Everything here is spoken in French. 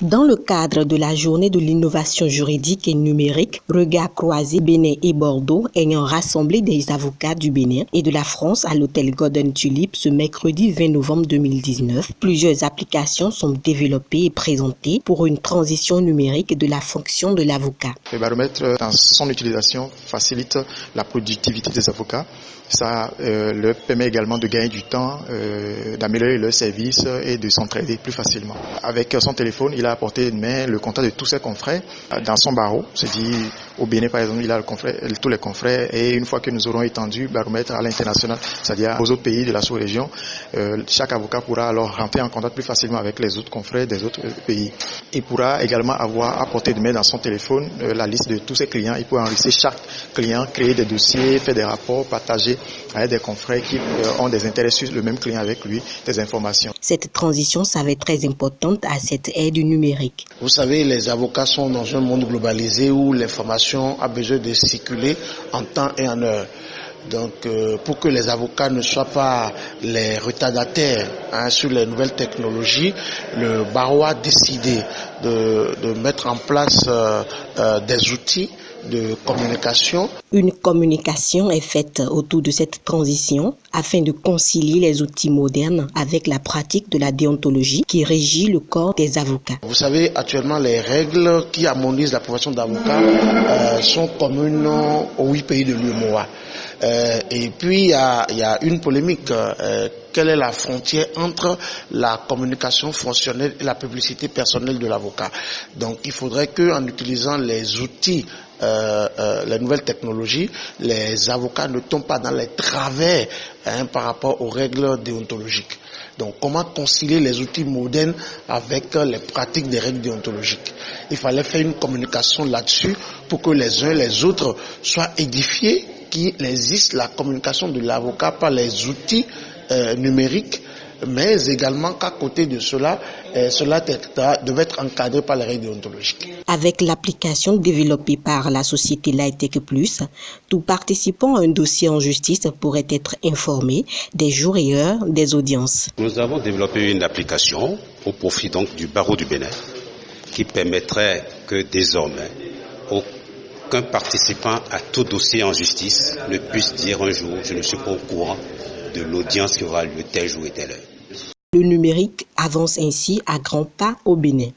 Dans le cadre de la journée de l'innovation juridique et numérique, Regard croisé Bénin et Bordeaux ayant rassemblé des avocats du Bénin et de la France à l'hôtel Golden Tulip ce mercredi 20 novembre 2019, plusieurs applications sont développées et présentées pour une transition numérique de la fonction de l'avocat. Le baromètre, dans son utilisation, facilite la productivité des avocats. Ça leur permet également de gagner du temps, d'améliorer leurs services et de s'entraider plus facilement. Avec son téléphone, il a à portée de main le contact de tous ses confrères dans son barreau. C'est-à-dire au Bénin, par exemple, il a tous les confrères, et une fois que nous aurons étendu le baromètre à l'international, c'est-à-dire aux autres pays de la sous-région, chaque avocat pourra alors rentrer en contact plus facilement avec les autres confrères des autres pays. Il pourra également avoir à portée de main dans son téléphone la liste de tous ses clients. Il peut enregistrer chaque client, créer des dossiers, faire des rapports, partager avec des confrères qui ont des intérêts sur le même client avec lui, des informations. Cette transition s'avère très importante à cette ère du numérique. Vous savez, les avocats sont dans un monde globalisé où l'information a besoin de circuler en temps et en heure. Donc, pour que les avocats ne soient pas les retardataires sur les nouvelles technologies, le barreau a décidé de mettre en place des outils de communication. Une communication est faite autour de cette transition afin de concilier les outils modernes avec la pratique de la déontologie qui régit le corps des avocats. Vous savez, actuellement, les règles qui harmonisent la profession d'avocat sont communes aux 8 pays de l'UEMOA. Et puis, il y a une polémique. Quelle est la frontière entre la communication fonctionnelle et la publicité personnelle de l'avocat? Donc, il faudrait qu'en utilisant les outils, les nouvelles technologies, les avocats ne tombent pas dans les travers par rapport aux règles déontologiques. Donc, comment concilier les outils modernes avec les pratiques des règles déontologiques? Il fallait faire une communication là-dessus pour que les uns et les autres soient édifiés qu'il existe la communication de l'avocat par les outils numériques, mais également qu'à côté de cela, cela devait être encadré par les règles déontologiques. Avec l'application développée par la société Lightech Plus, tout participant à un dossier en justice pourrait être informé des jours et heures des audiences. Nous avons développé une application au profit donc du barreau du Bénin qui permettrait que désormais aucun participant à tout dossier en justice ne puisse dire un jour « je ne suis pas au courant de l'audience qui aura lieu tel jour et telle heure ». Le numérique avance ainsi à grands pas au Bénin.